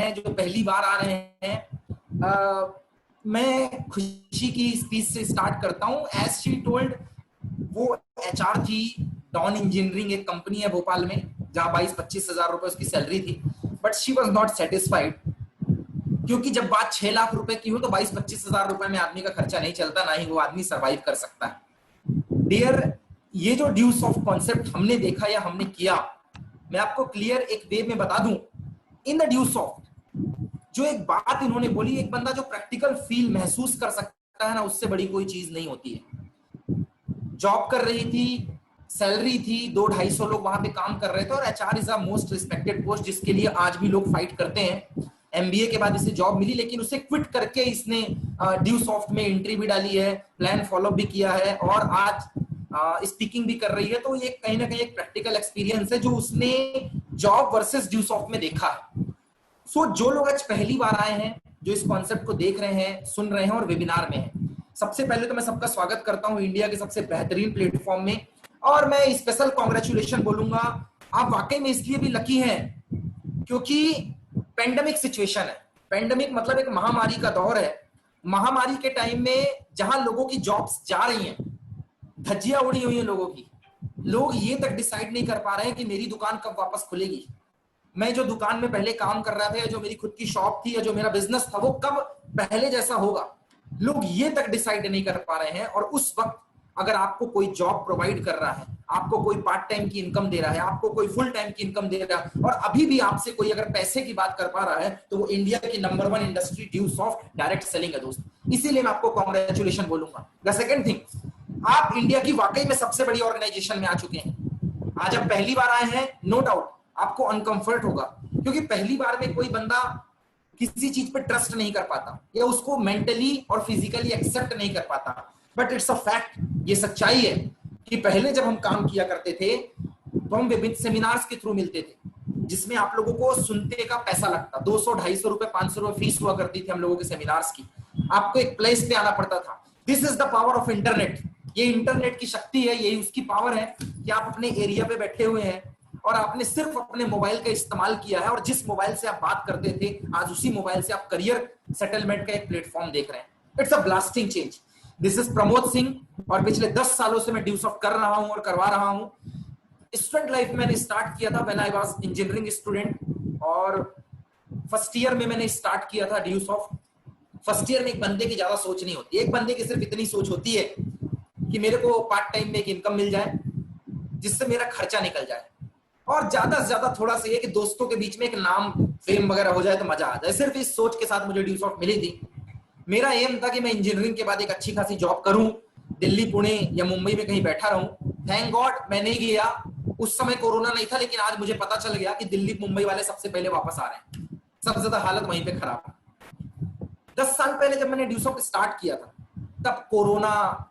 हैं, जो पहली बार आ रहे हैं, मैं खुशी की स्पीच से स्टार्ट करता हूँ। एज शी टोल्ड, वो एचआर थी, डॉन इंजीनियरिंग एक कंपनी है भोपाल में, जहां 22-25 हजार रुपए उसकी सैलरी थी। But she was not satisfied, क्योंकि जब बात 6 लाख रुपए की हो तो 22-25 हजार रुपए में आदमी का खर्चा नहीं चलता, ना ही वो आदमी सर्वाइव कर सकता है। डियर, ये जो ड्यू सॉफ्ट कॉन्सेप्ट हमने देखा या हमने किया, मैं आपको क्लियर एक वे में बता दूं। इन द ड्यू सॉफ्ट जो एक बात इन्होंने बोली, एक बंदा जो प्रैक्टिकल फील महसूस कर सकता है ना, उससे बड़ी कोई चीज नहीं होती है। जॉब कर रही थी, सैलरी थी, 200-250 लोग वहां पे काम कर रहे थे, और HR is a most respected post, जिसके लिए आज भी लोग फाइट करते हैं। एमबीए के बाद इसे जॉब मिली, लेकिन उसे क्विट करके इसने ड्यू सॉफ्ट में एंट्री भी डाली है, प्लान फॉलो भी किया है, और आज स्पीकिंग भी कर रही है। तो ये कहीं ना कहीं एक प्रैक्टिकल एक्सपीरियंस है जो उसने जॉब वर्सेस ड्यू सॉफ्ट में देखा है। सो जो लोग आज पहली बार आए हैं, जो इस कॉन्सेप्ट को देख रहे हैं, सुन रहे हैं और वेबिनार में हैं, सबसे पहले तो मैं सबका स्वागत करता हूं इंडिया के सबसे बेहतरीन प्लेटफॉर्म में। और मैं स्पेशल कॉन्ग्रेचुलेशन बोलूंगा, आप वाकई में इसलिए भी लकी हैं क्योंकि पेंडेमिक सिचुएशन है। पेंडेमिक मतलब एक महामारी का दौर है। महामारी के टाइम में जहां लोगों की जॉब्स जा रही हैं, धज्जियां उड़ी हुई हैं लोगों की, लोग ये तक डिसाइड नहीं कर पा रहे हैं कि मेरी दुकान कब वापस खुलेगी। मैं जो दुकान में पहले काम कर रहा था, या जो मेरी खुद की शॉप थी, या जो मेरा बिजनेस था, वो कब पहले जैसा होगा, लोग ये तक डिसाइड नहीं कर पा रहे हैं। और उस वक्त अगर आपको कोई जॉब प्रोवाइड कर रहा है, आपको कोई पार्ट टाइम की इनकम दे रहा है, आपको कोई फुल टाइम की इनकम दे रहा है, और अभी भी आपसे कोई अगर पैसे की बात कर पा रहा है, तो वो इंडिया की number 1 industry due soft direct selling है दोस्त। इसीलिए मैं आपको कॉन्ग्रेचुलेशन बोलूंगा। द सेकंड थिंग, आप इंडिया की वाकई में सबसे बड़ी ऑर्गेनाइजेशन में आ चुके हैं। आज आप पहली बार आए हैं, नो डाउट आपको अनकंफर्ट होगा, क्योंकि पहली बार में कोई बंदा किसी चीज पे ट्रस्ट नहीं कर पाता, या उसको मेंटली और फिजिकली एक्सेप्ट नहीं कर पाता। बट इट्स अ फैक्ट, ये सच्चाई है कि पहले जब हम काम किया करते थे, तो हम विभिन्न सेमिनार्स के थ्रू मिलते थे, जिसमें आप लोगों को सुनते का पैसा लगता, 200-250 रुपए, 500 रुपए फीस हुआ करती थी हम लोगों के सेमिनार्स की। आपको एक प्लेस पे आना पड़ता था। This is the power of internet. ये इंटरनेट की शक्ति है, यही उसकी पावर है कि आप अपने एरिया पे बैठे हुए हैं और आपने सिर्फ अपने मोबाइल का इस्तेमाल किया है, और जिस मोबाइल से आप बात करते थे, आज उसी मोबाइल से आप करियर सेटलमेंट का एक प्लेटफॉर्म देख रहे हैं। It's a blasting change. This is Pramod Singh, और पिछले 10 सालों से मैं ड्यू सॉफ्ट कर रहा हूं और करवा रहा हूं। स्टूडेंट लाइफ में मैंने स्टार्ट किया था when I was engineering student, और फर्स्ट ईयर में मैंने स्टार्ट किया था ड्यू सॉफ्ट। फर्स्ट ईयर में एक बंदे की ज्यादा सोच नहीं होती, एक बंदे की सिर्फ इतनी सोच होती है कि मेरे को पार्ट टाइम में एक इनकम मिल जाए जिससे मेरा खर्चा निकल जाए, और ज्यादा से ज्यादा थोड़ा सा ये कि दोस्तों के बीच में एक नाम फेम वगैरह हो जाए तो मजा आ जाए। सिर्फ इस सोच के साथ मुझे ड्यू सॉफ्ट मिली थी। मेरा एम था कि मैं इंजीनियरिंग के बाद एक अच्छी खासी जॉब करूं, दिल्ली, पुणे या मुंबई में कहीं बैठा रहूं। थैंक गॉड मैं नहीं गया, उस समय कोरोना नहीं था, लेकिन आज मुझे पता चल गया कि दिल्ली मुंबई वाले सबसे पहले वापस आ रहे हैं। सबसे ज्यादा हालत वहीं पे खराब है। 10 साल पहले जब मैंने ड्यू सॉफ्ट स्टार्ट किया था, तब कोरोना,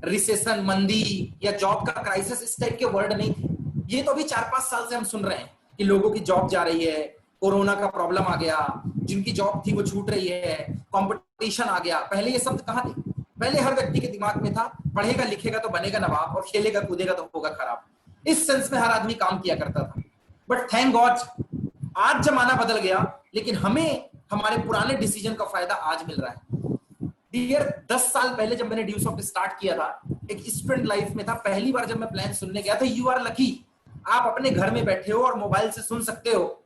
रिसेशन, मंदी या जॉब का क्राइसिस, इस टाइप के वर्ड नहीं थे। ये तो अभी 4-5 साल से हम सुन रहे हैं कि लोगों की जॉब जा रही है, कोरोना का प्रॉब्लम आ गया, जिनकी जॉब थी वो छूट रही है, कंपटीशन आ गया। पहले ये शब्द कहां थे? पहले हर व्यक्ति के दिमाग में था, पढ़ेगा लिखेगा तो बनेगा नवाब, और खेलेगा कूदेगा तो होगा खराब। इस सेंस में हर आदमी काम किया करता था। बट थैंक गॉड आज जमाना बदल गया, लेकिन हमें हमारे पुराने डिसीजन का फायदा आज मिल रहा है। डियर, 10 साल पहले जब मैंने ड्यू सॉफ्ट स्टार्ट किया था, एक स्टूडेंट लाइफ में था, पहली बार जब मैं प्लान सुनने गया था, यू आर लकी, आप अपने घर में बैठे हो और मोबाइल से सुन सकते हो।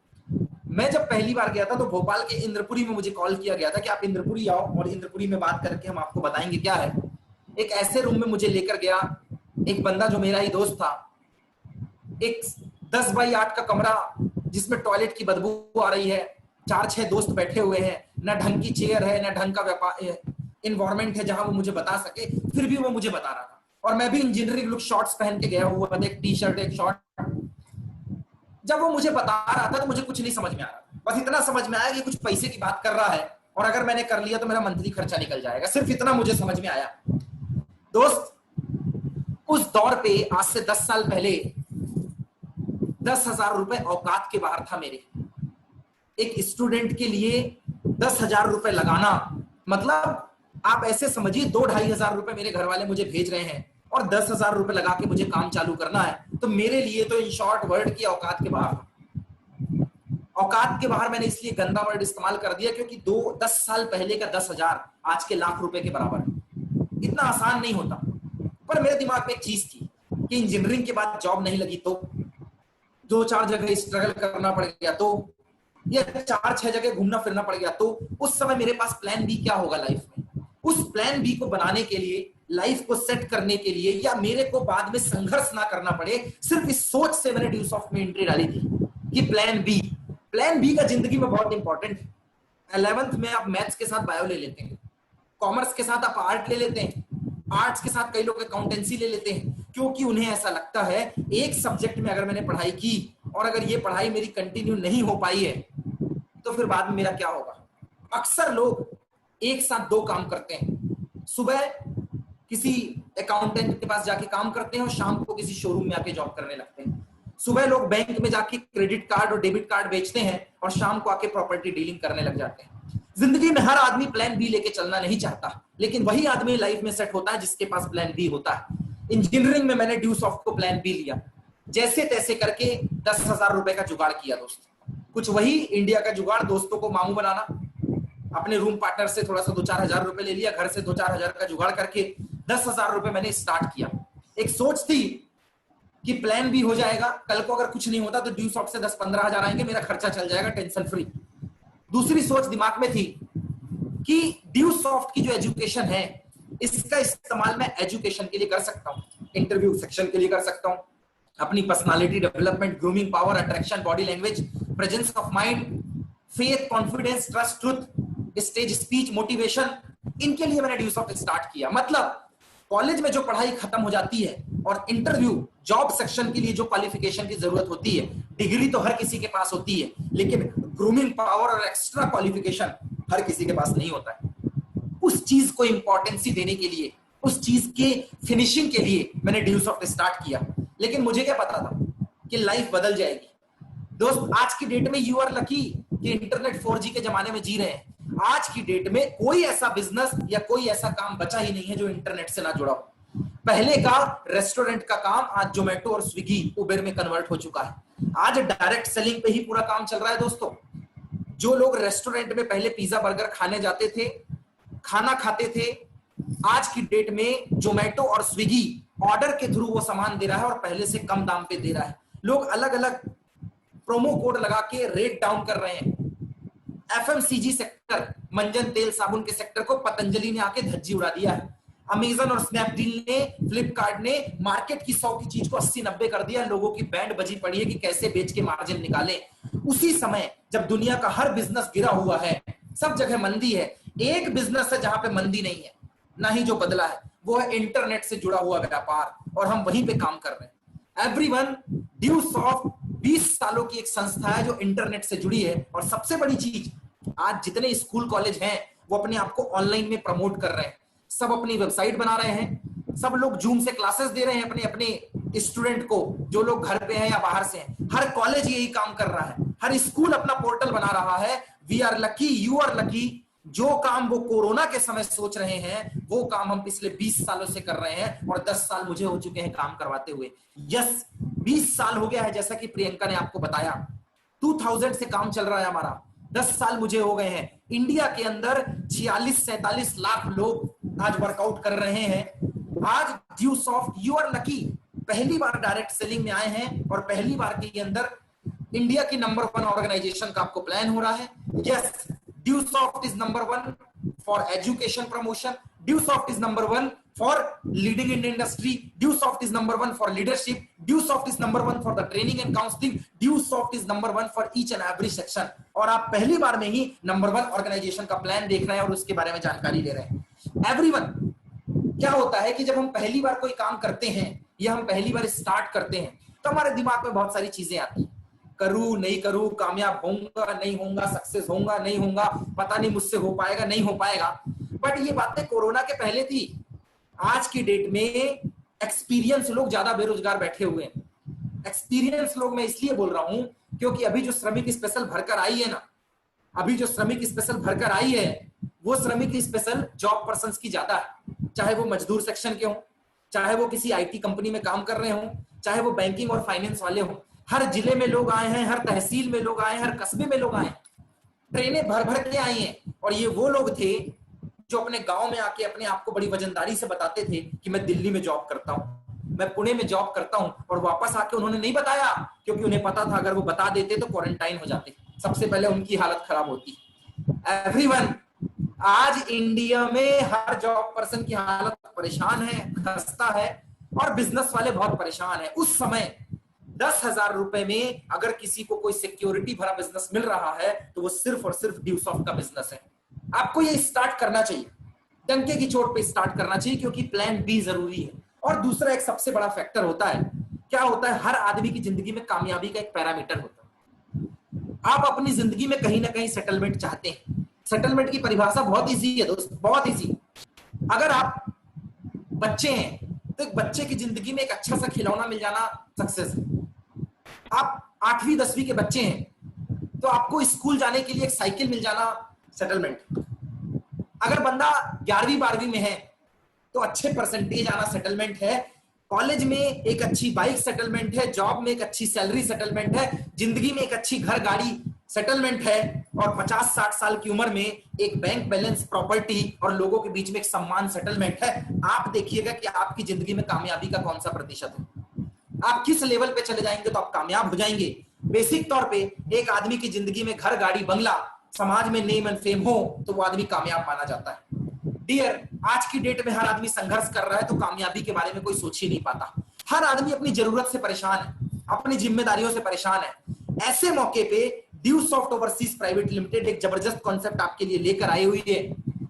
मैं जब पहली बार गया था तो भोपाल के इंद्रपुरी में मुझे कॉल किया गया था कि आप इंद्रपुरी आओ, और इंद्रपुरी में बात करके हम आपको बताएंगे क्या है। एक ऐसे रूम में मुझे लेकर गया एक बंदा जो मेरा ही दोस्त था, एक 10x8 का कमरा जिसमें टॉयलेट की बदबू आ रही है, 4-6 दोस्त बैठे हुए हैं, ना ढंग की चेयर है, ना ढंग का व्यापार इन्वायरमेंट है जहां वो मुझे बता सके, फिर भी वो मुझे बता रहा था। और मैं भी इंजीनियरिंग लुक शॉर्ट्स पहन के गया हुआ था, एक टी शर्ट एक शॉर्ट। जब वो मुझे बता रहा था तो मुझे कुछ नहीं समझ में आ रहा था, बस इतना समझ में आया कि कुछ पैसे की बात कर रहा है, और अगर मैंने कर लिया तो मेरा मंथली खर्चा निकल जाएगा। सिर्फ इतना मुझे समझ में आया। दोस्त, उस दौर पे आज से 10 साल पहले 10,000 रुपए औकात के बाहर था मेरे। एक स्टूडेंट के लिए 10,000 रुपए लगाना मतलब आप ऐसे समझिए 2-2,500 रुपए मेरे घर वाले मुझे भेज रहे हैं, और 10,000 रुपए लगा के मुझे काम चालू करना है, तो मेरे लिए तो इन शॉर्ट वर्ड की औकात के बाहर था। औकात के बाहर मैंने इसलिए गंदा वर्ड इस्तेमाल कर दिया क्योंकि 10 साल पहले का 10,000 आज के लाख रुपए के बराबर है। इतना आसान नहीं होता। पर मेरे दिमाग में एक चीज थी कि इंजीनियरिंग के बाद जॉब नहीं लगी तो, 2-4 जगह स्ट्रगल करना पड़ गया तो, या 4-6 जगह घूमना फिरना पड़ गया तो, उस समय मेरे पास प्लान बी क्या होगा लाइफ में। उस प्लान बी को बनाने के लिए, लाइफ को सेट करने के लिए, या मेरे को बाद में संघर्ष ना करना पड़े, सिर्फ इस सोच से मैंने ड्यूसॉफ्ट में एंट्री डाली थी कि प्लान बी का जिंदगी में बहुत इंपॉर्टेंट है। 11th में आप मैथ्स के साथ बायो ले लेते हैं, कॉमर्स के साथ आप आर्ट ले लेते हैं, आर्ट्स के साथ कई लोग अकाउंटेंसी ले लेते हैं, क्योंकि उन्हें ऐसा लगता है एक सब्जेक्ट में अगर मैंने पढ़ाई की और अगर ये पढ़ाई मेरी कंटिन्यू नहीं हो पाई है तो फिर बाद में मेरा क्या होगा। अक्सर लोग एक साथ 2 काम करते हैं, सुबह किसी अकाउंटेंट के पास जाके काम करते हैं और शाम को किसी शोरूम में आके जॉब करने लगते हैं। सुबह लोग बैंक में जाके क्रेडिट कार्ड और डेबिट कार्ड बेचते हैं और शाम को आके प्रॉपर्टी डीलिंग करने लग जाते हैं। जिंदगी में हर आदमी प्लान बी लेके चलना नहीं चाहता, लेकिन वही आदमी लाइफ में सेट होता है जिसके पास प्लान बी होता है। इंजीनियरिंग में मैंने ड्यूसॉफ्ट को प्लान बी लिया, जैसे तैसे करके 10,000 रुपए का जुगाड़ किया दोस्त। कुछ वही इंडिया का जुगाड़, दोस्तों को मामू बनाना, अपने रूम पार्टनर से थोड़ा सा 2-4 हजार रुपए ले लिया, घर से 2-4 हजार का जुगाड़ करके 10,000 रुपए मैंने स्टार्ट किया। एक सोच थी कि प्लान बी हो जाएगा, कल को अगर कुछ नहीं होता तो ड्यूसॉफ्ट से 10-15 हजार आएंगे, मेरा खर्चा चल जाएगा टेंशन फ्री। दूसरी सोच दिमाग में थी कि ड्यूसॉफ्ट की जो एजुकेशन है इसका इस्तेमाल मैं एजुकेशन के लिए कर सकता हूं, इंटरव्यू सेक्शन के लिए कर सकता हूं, अपनी personality development, grooming power, attraction, body language, presence of mind, faith, confidence, trust, truth, stage speech, motivation, इनके लिए मैंने ड्यूसॉफ्ट स्टार्ट किया। मतलब कॉलेज में जो पढ़ाई खत्म हो जाती है और इंटरव्यू जॉब सेक्शन के लिए जो क्वालिफिकेशन की जरूरत होती है, डिग्री तो हर किसी के पास होती है, लेकिन ग्रूमिंग पावर और एक्स्ट्रा क्वालिफिकेशन हर किसी के पास नहीं होता है। उस चीज को इंपॉर्टेंसी देने के लिए, उस चीज के फिनिशिंग के लिए मैंने ड्यूसॉफ्ट स्टार्ट किया। लेकिन मुझे क्या पता था कि लाइफ बदल जाएगी। दोस्त, आज की डेट में यू आर लकी कि इंटरनेट 4G के जमाने में जी रहे हैं। आज की डेट में कोई ऐसा बिजनेस या कोई ऐसा काम बचा ही नहीं है जो इंटरनेट से ना जुड़ा हो। पहले का रेस्टोरेंट का काम आज जोमेटो और स्विगी, उबेर में कन्वर्ट हो चुका है। आज डायरेक्ट सेलिंग पे ही पूरा काम चल रहा है दोस्तों। जो लोग रेस्टोरेंट में पहले पिज्जा बर्गर खाने जाते थे, खाना खाते थे, आज की डेट में जोमेटो और स्विगी ऑर्डर के थ्रू वो सामान दे रहा है और पहले से कम दाम पे दे रहा है। लोग अलग अलग प्रोमो कोड लगा के रेट डाउन कर रहे हैं। एफएमसीजी सेक्टर, मंजन तेल साबुन के सेक्टर को पतंजलि ने आके धज्जी उड़ा दिया है। अमेजन और स्नैपडील ने, फ्लिपकार्ट ने मार्केट की 100 की चीज को 80-90 कर दिया। लोगों की बैंड बजी पड़ी है कि कैसे बेच के मार्जिन निकाले। उसी समय जब दुनिया का हर बिजनेस गिरा हुआ है, सब जगह मंदी है, एक बिजनेस है जहां पे मंदी नहीं है, ना ही जो बदला है, वो है इंटरनेट से जुड़ा हुआ व्यापार, और हम वहीं पे काम कर रहे हैं। एवरीवन, ड्यूसॉफ्ट 20 सालों की एक संस्था है जो इंटरनेट से जुड़ी है। और सबसे बड़ी चीज, आज जितने स्कूल कॉलेज हैं वो अपने आप को ऑनलाइन में प्रमोट कर रहे हैं। सब अपनी वेबसाइट बना रहे हैं, सब लोग जूम से क्लासेस दे रहे हैं अपने अपने स्टूडेंट को, जो लोग घर पे हैं या बाहर से हैं। हर कॉलेज यही काम कर रहा है, हर स्कूल अपना पोर्टल बना रहा है। We are lucky, you are lucky. जो काम वो कोरोना के समय सोच रहे हैं, वो काम हम पिछले 20 सालों से कर रहे हैं, और 10 साल मुझे हो चुके हैं काम करवाते हुए। यस, 20 साल हो गया है, जैसा कि प्रियंका ने आपको बताया। 2000 से काम चल रहा है हमारा, 10 साल मुझे हो गए हैं। इंडिया के अंदर 46-47 लाख लोग आज वर्कआउट कर रहे हैं। आज ड्यूसॉफ्ट, यू आर लकी, पहली बार डायरेक्ट सेलिंग में आए हैं और पहली बार के अंदर इंडिया की नंबर 1 ऑर्गेनाइजेशन का आपको प्लान हो रहा है। Yes, Dusoft is number 1 for education promotion, Dusoft is number 1 for leading in industry, Dewsoft is number 1 for leadership, Dewsoft is number 1 for the training and counseling, Dewsoft is number 1 for each and every section। और आप पहली बार में ही number 1 organisation का plan देख रहे हैं और उसके बारे में जानकारी ले रहे हैं। एवरीवन, क्या होता है कि जब हम पहली बार कोई काम करते हैं या हम पहली बार स्टार्ट करते हैं तो हमारे दिमाग में बहुत सारी चीजें आती हैं। करूं नहीं करूं, कामयाब होऊंगा नहीं होऊंगा, सक्सेस होऊंगा नहीं होऊंगा, पता नहीं मुझसे हो पाएगा नहीं हो पाएगा। बट ये बातें कोरोना के पहले थी। आज की डेट में एक्सपीरियंस लोग ज्यादा बेरोजगार बैठे हुए हैं। एक्सपीरियंस लोग मैं इसलिए बोल रहा हूं क्योंकि अभी जो श्रमिक स्पेशल भरकर आई है ना, अभी जो श्रमिक स्पेशल भरकर आई है, वो श्रमिक स्पेशल जॉब पर्संस की ज्यादा है। चाहे वो मजदूर सेक्शन के हों, चाहे वो किसी आईटी कंपनी में काम कर रहे हों, चाहे वो बैंकिंग और फाइनेंस वाले हों, हर जिले में लोग आए हैं, हर तहसील में लोग आए हैं, हर कस्बे में लोग आए हैं, ट्रेनें भर भर के आई हैं। और ये वो लोग थे जो अपने गांव में आके अपने आप को बड़ी वजनदारी से बताते थे कि मैं दिल्ली में जॉब करता हूं, मैं पुणे में जॉब करता हूं, और वापस आके उन्होंने नहीं बताया, क्योंकि उन्हें पता था अगर वो बता देते तो क्वारंटाइन हो जाते, सबसे पहले उनकी हालत खराब होती। एवरीवन, आज इंडिया में हर जॉब पर्सन की हालत परेशान है, खस्ता है, और बिजनेस वाले बहुत परेशान है। उस समय 10,000 रुपए में अगर किसी को कोई सिक्योरिटी भरा बिजनेस मिल रहा है तो वो सिर्फ और सिर्फ ड्यूसॉफ्ट का बिजनेस है। आपको ये स्टार्ट करना चाहिए, डंके की चोट पे स्टार्ट करना चाहिए, क्योंकि प्लान बी जरूरी है। और दूसरा एक सबसे बड़ा फैक्टर होता है, क्या होता है, हर आदमी की जिंदगी में कामयाबी का एक पैरामीटर होता है। आप अपनी जिंदगी में कहीं ना कहीं सेटलमेंट चाहते हैं। सेटलमेंट की परिभाषा बहुत इजी है दोस्त, बहुत इजी। अगर आप बच्चे हैं तो एक बच्चे की जिंदगी में एक अच्छा सा खिलौना मिल जाना सक्सेस है। आप 8वीं 10वीं के बच्चे हैं तो आपको स्कूल जाने के लिए एक साइकिल मिल जाना सेटलमेंट। अगर बंदा 11वीं 12वीं में है तो अच्छे परसेंटेज आना सेटलमेंट है। कॉलेज में एक अच्छी बाइक सेटलमेंट है, जॉब में एक अच्छी सैलरी सेटलमेंट है, जिंदगी में एक अच्छी घर गाड़ी सेटलमेंट है, और 50-60 साल की उम्र में एक बैंक बैलेंस, प्रॉपर्टी और लोगों के बीच में एक सम्मान सेटलमेंट है। आप देखिएगा कि आपकी जिंदगी में कामयाबी का कौन सा प्रतिशत है, आप किस लेवल पे चले जाएंगे तो आप कामयाब हो जाएंगे। बेसिक तौर पे एक आदमी की जिंदगी में घर गाड़ी बंगला, समाज में नेम एंड फेम हो तो वो आदमी कामयाब माना जाता है। डियर, आज की डेट में हर आदमी संघर्ष कर रहा है तो कामयाबी के बारे में कोई सोच ही नहीं पाता। हर आदमी अपनी जरूरत से परेशान है, अपनी जिम्मेदारियों से परेशान है। ऐसे मौके पे ड्यूसॉफ्ट ओवरसीज प्राइवेट लिमिटेड एक जबरदस्त कॉन्सेप्ट आपके लिए लेकर आई हुई है,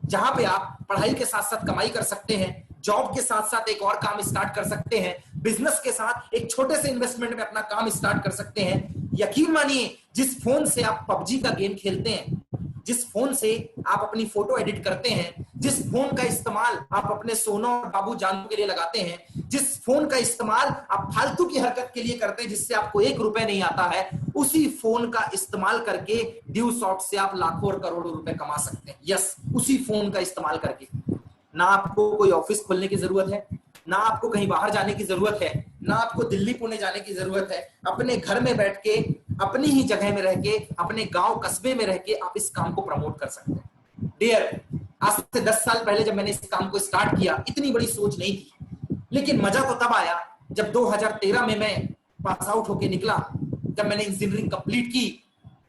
जहां पे आप पढ़ाई के साथ साथ कमाई कर सकते हैं, जॉब के साथ साथ एक और काम स्टार्ट कर सकते हैं, बिजनेस के साथ एक छोटे से इन्वेस्टमेंट में अपना काम स्टार्ट कर सकते हैं। यकीन मानिए, जिस फोन से आप पबजी का गेम खेलते हैं, जिस फोन से आप अपनी फोटो एडिट करते हैं, जिस फोन का इस्तेमाल आप अपने सोनू और बाबू जानू के लिए लगाते हैं, जिस फोन का इस्तेमाल आप फालतू की हरकत के लिए करते हैं जिससे आपको 1 रुपए नहीं आता है, उसी फोन का इस्तेमाल करके ड्यूसॉफ्ट से आप लाखों और करोड़ों रुपए कमा सकते हैं। यस, उसी फोन का इस्तेमाल करके। ना आपको कोई ऑफिस खोलने की जरूरत है, ना आपको कहीं बाहर जाने की जरूरत है, ना आपको दिल्ली पुणे जाने की जरूरत है। अपने घर में बैठ के, अपनी ही जगह में रह के, अपने गांव कस्बे में रह के आप इस काम को प्रमोट कर सकते हैं। डियर, आज से 10 साल पहले जब मैंने इस काम को स्टार्ट किया, इतनी बड़ी सोच नहीं थी, लेकिन मजा तो तब आया जब 2013 में मैं पास आउट होके निकला, जब मैंने इंजीनियरिंग कंप्लीट की।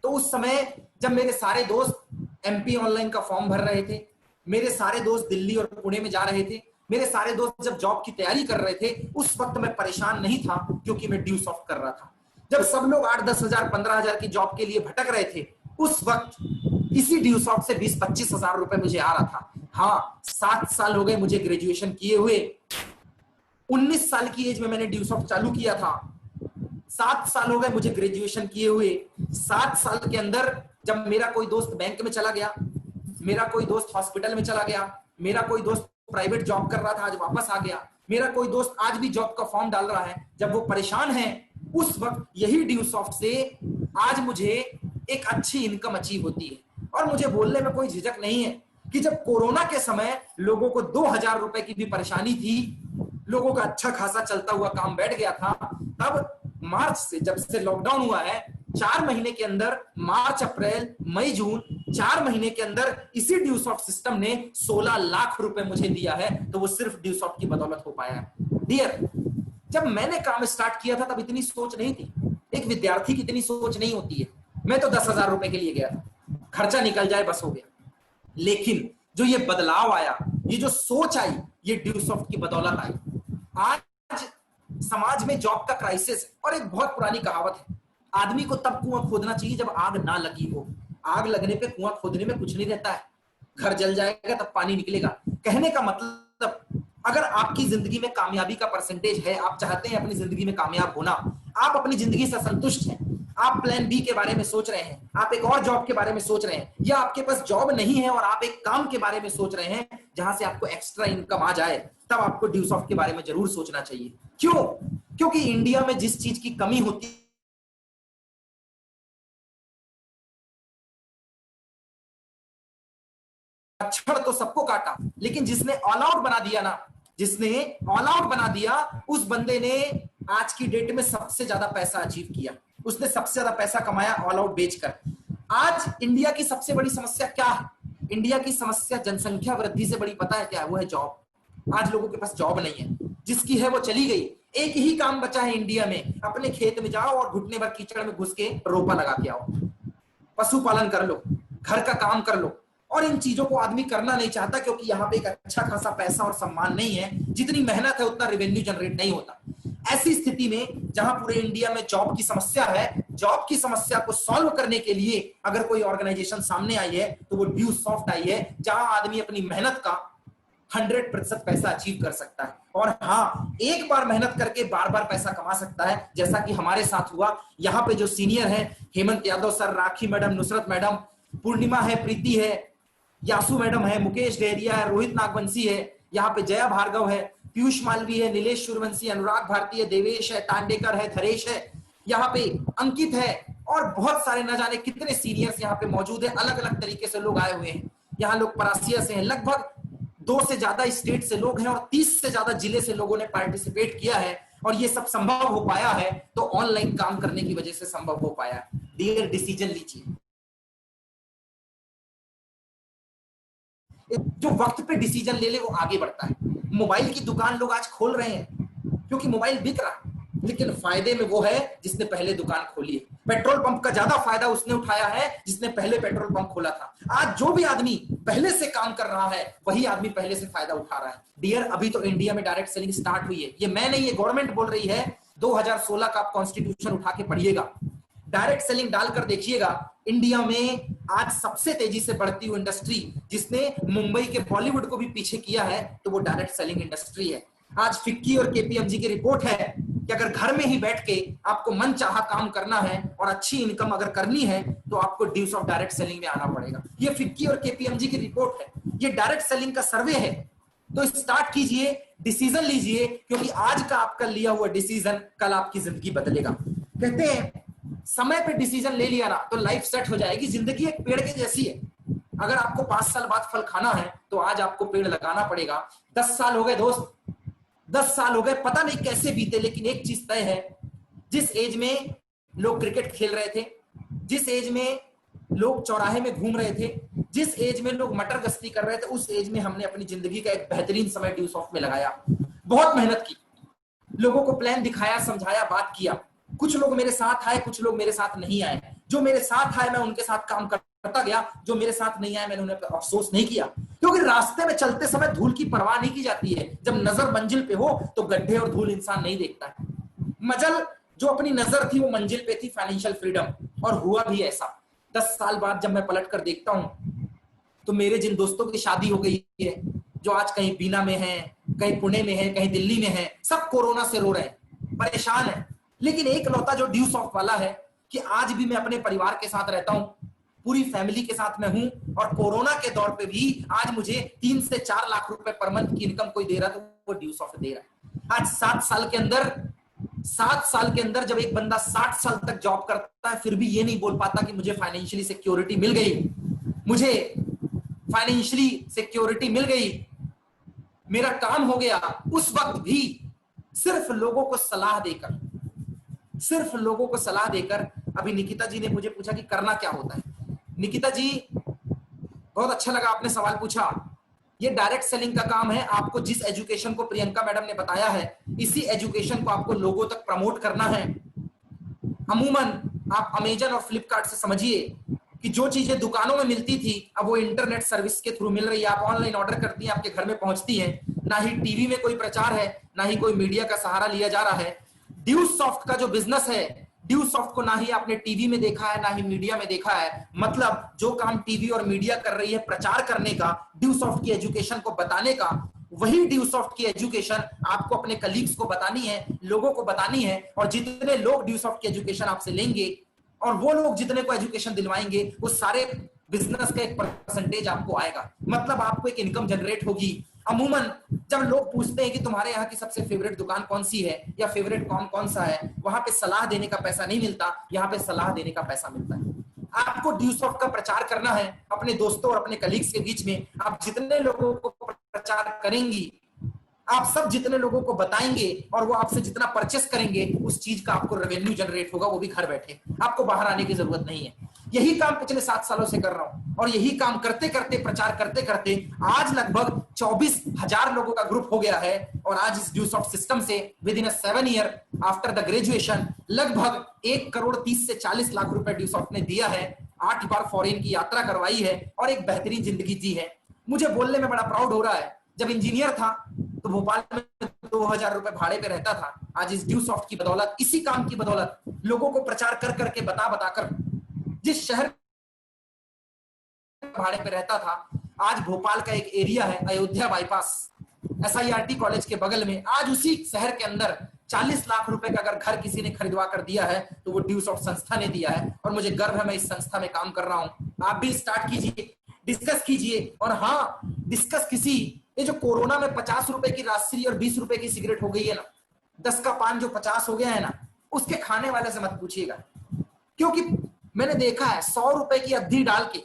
तो उस समय जब मेरे सारे दोस्त एमपी ऑनलाइन का फॉर्म भर रहे थे, मेरे सारे दोस्त दिल्ली और पुणे में जा रहे थे, मेरे सारे दोस्त जब जॉब की तैयारी कर रहे थे, उस वक्त मैं परेशान नहीं था, क्योंकि मैं ड्यूसॉफ्ट कर रहा था। जब सब लोग 8-10 हजार 15 हजार की जॉब के लिए भटक रहे थे, उस वक्त इसी ड्यूसॉफ्ट से 20-25 हजार रुपए मुझे आ रहा था। हाँ, 7 साल हो गए मुझे ग्रेजुएशन किए हुए। 19 साल की एज में मैंने ड्यूसॉफ्ट चालू किया था। 7 साल हो गए मुझे ग्रेजुएशन किए हुए। 7 साल के अंदर जब मेरा कोई दोस्त बैंक में चला गया, मेरा कोई दोस्त हॉस्पिटल में चला गया, मेरा कोई दोस्त प्राइवेट जॉब कर रहा था आज वापस आ गया, मेरा कोई दोस्त आज भी जॉब का फॉर्म डाल रहा है, जब वो परेशान है, उस वक्त यही ड्यूसॉफ्ट से आज मुझे एक अच्छी इनकम अचीव होती है। और मुझे बोलने में कोई झिझक नहीं है कि जब कोरोना के समय लोगों को 2,000 रुपए की भी परेशानी थी, लोगों का अच्छा खासा चलता हुआ काम बैठ गया था, तब मार्च से, जब से लॉकडाउन हुआ है, 4 महीने के अंदर, मार्च अप्रैल मई जून, 4 महीने के अंदर इसी ड्यूसॉफ्ट सिस्टम ने 16 लाख रुपए मुझे दिया है। तो वो सिर्फ ड्यूसॉफ्ट की बदौलत हो पाया है। डियर, जब मैंने काम स्टार्ट किया था तब इतनी सोच नहीं थी। एक विद्यार्थी की इतनी सोच नहीं होती है। मैं तो 10,000 रुपए के लिए गया था, खर्चा निकल जाए बस हो गया। लेकिन जो ये बदलाव आया, ये जो सोच आई, ये ड्यूसॉफ्ट की बदौलत आई। आज समाज में जॉब का क्राइसिस है, और एक बहुत पुरानी कहावत है, आदमी को तब कुआं खोदना चाहिए जब आग ना लगी हो। आग लगने पे कुआं खोदने में कुछ नहीं रहता है, घर जल जाएगा तब पानी निकलेगा। कहने का मतलब, अगर आपकी जिंदगी में कामयाबी का परसेंटेज है, आप चाहते हैं अपनी जिंदगी में कामयाब होना, आप अपनी जिंदगी से संतुष्ट हैं, आप प्लान बी के बारे में सोच रहे हैं, आप एक और जॉब के बारे में सोच रहे हैं, या आपके पास जॉब नहीं है और आप एक काम के बारे में सोच रहे हैं जहां से आपको एक्स्ट्रा इनकम आ जाए, तब आपको ड्यूसॉफ्ट के बारे में जरूर सोचना चाहिए। क्यों? क्योंकि इंडिया में जिस चीज की कमी होती है, मच्छर तो सबको काटा, लेकिन जिसने ऑल आउट बना दिया ना, जिसने ऑल आउट बना दिया, उस बंदे ने आज की डेट में सबसे ज्यादा पैसा अचीव किया, उसने सबसे ज्यादा पैसा कमाया ऑल आउट बेचकर। आज इंडिया की सबसे बड़ी समस्या क्या है? इंडिया की समस्या जनसंख्या वृद्धि से बड़ी पता है क्या है? वो है जॉब। आज लोगों के पास जॉब नहीं है, जिसकी है वो चली गई। एक ही काम बचा है इंडिया में, अपने खेत में जाओ और घुटने भर कीचड़ में घुस के रोपा लगा के आओ, पशुपालन कर लो, घर का काम कर लो। और इन चीजों को आदमी करना नहीं चाहता, क्योंकि यहाँ पे एक अच्छा खासा पैसा और सम्मान नहीं है। जितनी मेहनत है उतना रेवेन्यू जनरेट नहीं होता। ऐसी स्थिति में जहां पूरे इंडिया में जॉब की समस्या है, जॉब की समस्या को सॉल्व करने के लिए अगर कोई ऑर्गेनाइजेशन सामने आई है तो वो ड्यूसॉफ्ट आई है, जहां आदमी अपनी मेहनत का 100% पैसा अचीव कर सकता है। और हाँ, एक बार मेहनत करके बार बार पैसा कमा सकता है, जैसा कि हमारे साथ हुआ। यहाँ पे जो सीनियर है, हेमंत यादव सर, राखी मैडम, नुसरत मैडम, पूर्णिमा है, प्रीति है, यासु मैडम है, मुकेश डेहरिया है, रोहित नागवंशी है, यहाँ पे जया भार्गव है, पीयूष मालवी है, नीलेश सूर्यवंशी, अनुराग भारती है, देवेश है, तांडेकर है, थरेश है, यहाँ पे अंकित है, और बहुत सारे न जाने कितने सीनियर्स यहाँ पे मौजूद है। अलग अलग तरीके से लोग आए हुए हैं। यहाँ लोग परासिया से हैं, लगभग 2 से ज्यादा स्टेट से लोग हैं और 30 से ज्यादा जिले से लोगों ने पार्टिसिपेट किया है। और ये सब संभव हो पाया है तो ऑनलाइन काम करने की वजह से संभव हो पाया। डियर, डिसीजन लीजिए। जो वक्त पे डिसीजन ले ले वो आगे बढ़ता है। मोबाइल की दुकान लोग आज खोल रहे हैं क्योंकि मोबाइल बिक रहा है, लेकिन फायदे में वो है जिसने पहले दुकान खोली है। पेट्रोल पंप का ज्यादा फायदा उसने उठाया है जिसने पहले पेट्रोल पंप खोला था। आज जो भी आदमी पहले से काम कर रहा है वही आदमी पहले से फायदा उठा रहा है। डियर, अभी तो इंडिया में डायरेक्ट सेलिंग स्टार्ट हुई है। ये मैं नहीं, ये गवर्नमेंट बोल रही है। 2016 का आप कॉन्स्टिट्यूशन उठा के पढ़िएगा, डायरेक्ट सेलिंग डालकर देखिएगा। इंडिया में आज सबसे तेजी से बढ़ती हुई इंडस्ट्री जिसने मुंबई के बॉलीवुड को भी पीछे किया है तो वो डायरेक्ट सेलिंग इंडस्ट्री है। आज फिक्की और केपीएमजी की रिपोर्ट है कि अगर घर में ही बैठ के आपको मन चाहा काम करना है और अच्छी इनकम अगर करनी है तो आपको ड्यूज ऑफ डायरेक्ट सेलिंग में आना पड़ेगा। ये फिक्की और केपीएमजी की रिपोर्ट है, ये डायरेक्ट सेलिंग का सर्वे है। तो स्टार्ट कीजिए, डिसीजन लीजिए, क्योंकि आज का आपका लिया हुआ डिसीजन कल आपकी जिंदगी बदलेगा। कहते हैं समय पे डिसीजन ले लिया ना तो लाइफ सेट हो जाएगी। जिंदगी एक पेड़ के जैसी है, अगर आपको 5 साल बाद फल खाना है तो आज आपको पेड़ लगाना पड़ेगा। 10 साल हो गए दोस्त, 10 साल हो गए, पता नहीं कैसे बीते, लेकिन एक चीज तय है, जिस एज में लोग क्रिकेट खेल रहे थे, जिस एज में लोग चौराहे में घूम रहे थे, जिस एज में लोग मटर गश्ती कर रहे थे, उस एज में हमने अपनी जिंदगी का एक बेहतरीन समय ड्यूसॉफ्ट में लगाया। बहुत मेहनत की, लोगों को प्लान दिखाया, समझाया, बात किया। कुछ लोग मेरे साथ आए, कुछ लोग मेरे साथ नहीं आए। जो मेरे साथ आए मैं उनके साथ काम करता गया, जो मेरे साथ नहीं आए मैंने उन्हें अफसोस नहीं किया, क्योंकि रास्ते में चलते समय धूल की परवाह नहीं की जाती है। जब नजर मंजिल पे हो तो गड्ढे और धूल इंसान नहीं देखता है। मजल जो अपनी नजर थी वो मंजिल पे थी, फाइनेंशियल फ्रीडम, और हुआ भी ऐसा। 10 साल बाद जब मैं पलट कर देखता हूं तो मेरे जिन दोस्तों की शादी हो गई है, जो आज कहीं बीना में है, कहीं पुणे में है, कहीं दिल्ली में है, सब कोरोना से रो रहे हैं, परेशान है। लेकिन एक लौता जो ड्यूसॉफ्ट वाला है कि आज भी मैं अपने परिवार के साथ रहता हूं, पूरी फैमिली के साथ मैं हूं, और कोरोना के दौर पे भी आज मुझे 3 से 4 लाख रुपए पर मंथ की इनकम कोई दे रहा तो वो ड्यूसॉफ्ट दे रहा है। आज 7 साल के अंदर जब एक बंदा 60 साल तक जॉब करता है फिर भी ये नहीं बोल पाता कि मुझे फाइनेंशियली सिक्योरिटी मिल गई, मुझे फाइनेंशियली सिक्योरिटी मिल गई, मेरा काम हो गया, उस वक्त भी सिर्फ लोगों को सलाह देकर अभी निकिता जी ने मुझे पूछा कि करना क्या होता है। निकिता जी, बहुत अच्छा लगा आपने सवाल पूछा। ये डायरेक्ट सेलिंग का काम है। आपको जिस एजुकेशन को प्रियंका मैडम ने बताया है, इसी एजुकेशन को आपको लोगों तक प्रमोट करना है। अमूमन आप अमेजन और फ्लिपकार्ट से समझिए कि जो चीजें दुकानों में मिलती थी अब वो इंटरनेट सर्विस के थ्रू मिल रही है। आप ऑनलाइन ऑर्डर करती हैं, आपके घर में पहुंचती हैं। ना ही टीवी में कोई प्रचार है, ना ही कोई मीडिया का सहारा लिया जा रहा है। ड्यूसॉफ्ट का जो बिजनेस है, ड्यूसॉफ्ट को ना ही आपने टीवी में देखा है ना ही मीडिया में देखा है। मतलब जो काम टीवी और मीडिया कर रही है प्रचार करने का, ड्यूसॉफ्ट की एजुकेशन को बताने का, वही ड्यूसॉफ्ट की एजुकेशन आपको अपने कलीग्स को बतानी है, लोगों को बतानी है। और जितने लोग ड्यूसॉफ्ट की एजुकेशन आपसे लेंगे और वो लोग जितने को एजुकेशन दिलवाएंगे, वो सारे बिजनेस का एक परसेंटेज आपको आएगा। मतलब आपको एक इनकम जनरेट होगी। अमूमन जब लोग पूछते हैं कि तुम्हारे यहाँ की सबसे फेवरेट दुकान कौन सी है या फेवरेट कॉम कौन सा है, वहां पे सलाह देने का पैसा नहीं मिलता, यहाँ पे सलाह देने का पैसा मिलता है। आपको ड्यूसॉफ्ट का प्रचार करना है अपने दोस्तों और अपने कलीग्स के बीच में। आप जितने लोगों को प्रचार करेंगी, आप सब जितने लोगों को बताएंगे और वो आपसे जितना परचेस करेंगे, उस चीज का आपको रेवेन्यू जनरेट होगा, वो भी घर बैठे, आपको बाहर आने की जरूरत नहीं है। यही काम पिछले 7 सालों से कर रहा हूं, और यही काम करते करते, प्रचार करते करते आज लगभग 24,000 लोगों का ग्रुप हो गया है। और आज इस ड्यूसॉफ्ट सिस्टम से with in 7 year after the graduation लगभग 1,30 से 40 लाख रुपए ड्यूसॉफ्ट ने दिया है, 8 बार फॉरेन की यात्रा करवाई है और एक बेहतरीन जिंदगी जी है। मुझे बोलने में बड़ा प्राउड हो रहा है, जब इंजीनियर था तो भोपाल में 2,000 रुपए भाड़े पे रहता था। आज इस ड्यूसॉफ्ट की बदौलत, इसी काम की बदौलत, लोगों को प्रचार कर करके, बता बताकर, जिस शहर भाड़े पे रहता था, आज भोपाल का एक एरिया है अयोध्या बाईपास, SIRT कॉलेज के बगल में, आज उसी शहर के अंदर 40 लाख रुपए का अगर घर किसी ने खरीदवा कर दिया है तो वो ड्यूसॉफ्ट संस्था ने दिया है। और मुझे गर्व है, मैं इस संस्था में काम कर रहा हूं। आप भी स्टार्ट कीजिए, डिस्कस कीजिए। और हाँ, डिस्कस किसी, ये जो कोरोना में 50 रुपए की राजश्री और 20 रुपए की सिगरेट हो गई है ना, 10 का पान जो 50 हो गया है ना, उसके खाने वाले से मत पूछिएगा, क्योंकि मैंने देखा है 100 रुपए की अद्धी डाल के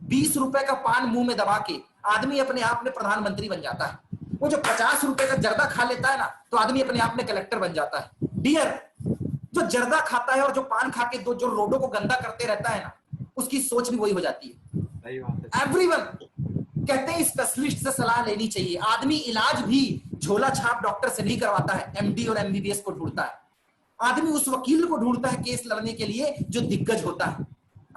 20 रुपए का पान मुंह में दबा के आदमी अपने आप में प्रधानमंत्री बन जाता है। वो जो 50 रुपए का जर्दा खा लेता है ना, तो आदमी अपने आप में कलेक्टर बन जाता है। डियर, जो जर्दा खाता है और जो पान खा के जो रोडों को गंदा करते रहता है ना, उसकी सोच भी वही हो जाती है। एवरीवन कहते हैं स्पेशलिस्ट से सलाह लेनी चाहिए। आदमी इलाज भी झोला छाप डॉक्टर से नहीं करवाता है, MD और MBBS को ढूंढता है। आदमी उस वकील को ढूंढता है केस लड़ने के लिए जो दिग्गज होता है।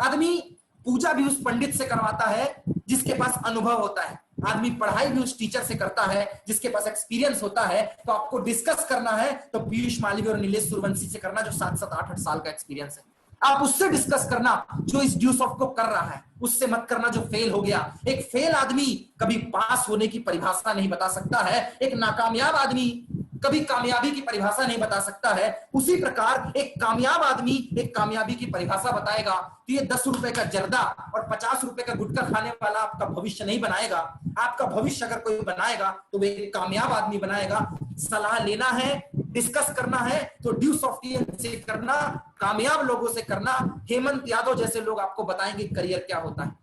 आदमी पूजा भी उस पंडित से करवाता है जिसके पास अनुभव होता है। आदमी पढ़ाई भी उस टीचर से करता है जिसके पास एक्सपीरियंस होता है। तो आपको डिस्कस करना है तो पीयूष मालवीय और नीलेश सूर्यवंशी से करना, जो 7-7, 8-8 साल का एक्सपीरियंस है। आप उससे डिस्कस करना जो इस ड्यूसॉफ्ट को कर रहा है, उससे मत करना जो फेल हो गया। एक फेल आदमी कभी पास होने की परिभाषा नहीं बता सकता है, एक नाकामयाब आदमी कभी कामयाबी की परिभाषा नहीं बता सकता है। उसी प्रकार एक कामयाब आदमी एक कामयाबी की परिभाषा बताएगा। तो ये 10 रुपए का जर्दा और 50 रुपए का गुटखा खाने वाला आपका भविष्य नहीं बनाएगा। आपका भविष्य अगर कोई बनाएगा तो वे एक कामयाब आदमी बनाएगा। सलाह लेना है, डिस्कस करना है तो ड्यूसॉफ्ट से करना, कामयाब लोगों से करना। हेमंत यादव जैसे लोग आपको बताएंगे करियर क्या होता है।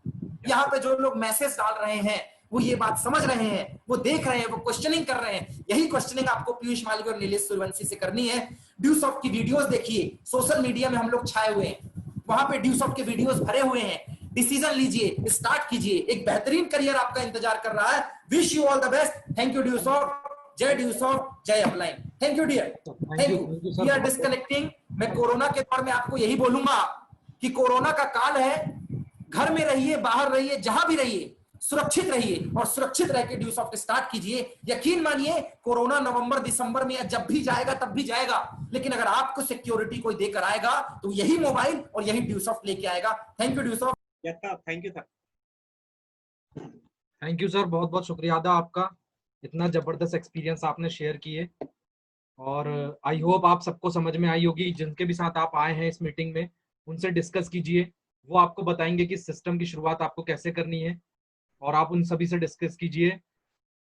यहाँ पे जो लोग मैसेज डाल रहे हैं वो ये बात समझ रहे हैं, वो देख रहे हैं, वो क्वेश्चनिंग कर रहे हैं। यही क्वेश्चनिंग आपको पीयूष मालवीय और नीलेश सूर्यवंशी से करनी है। ड्यूसॉफ्ट की वीडियोस देखिए, सोशल मीडिया में हम लोग छाए हुए हैं, वहां पे ड्यूसॉफ्ट के वीडियोस भरे हुए हैं। डिसीजन लीजिए, स्टार्ट कीजिए, एक बेहतरीन करियर आपका इंतजार कर रहा है। Wish you all the best. Thank you Dusoft, जय ड्यूसॉफ्ट, जय upline. Thank you dear, thank you. We are disconnecting. मैं कोरोना के दौर में आपको यही बोलूंगा कि कोरोना का काल है, घर में रहिए, बाहर रहिए, जहां भी रहिए, सुरक्षित रहिए और सुरक्षित रह के ड्यूसॉफ्ट स्टार्ट कीजिए। यकीन मानिए, कोरोना नवंबर दिसंबर में जब भी जाएगा तब भी जाएगा, लेकिन अगर आपको सिक्योरिटी कोई देकर आएगा तो यही मोबाइल और यही ड्यूसॉफ्ट लेके आएगा। Thank you Dusoft. Thank you sir. Thank you sir, बहुत बहुत शुक्रिया अदा आपका, इतना जबरदस्त एक्सपीरियंस आपने शेयर किए। और आई होप आप सबको समझ में आई होगी। जिनके भी साथ आप आए हैं इस मीटिंग में, उनसे डिस्कस कीजिए, वो आपको बताएंगे कि सिस्टम की शुरुआत आपको कैसे करनी है, और आप उन सभी से डिस्कस कीजिए।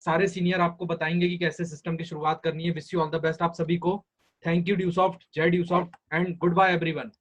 सारे सीनियर आपको बताएंगे कि कैसे सिस्टम की शुरुआत करनी है। Wish you all the best आप सभी को। थैंक यू ड्यूसॉफ्ट, जय ड्यूसॉफ्ट एंड गुड बाय एवरीवन।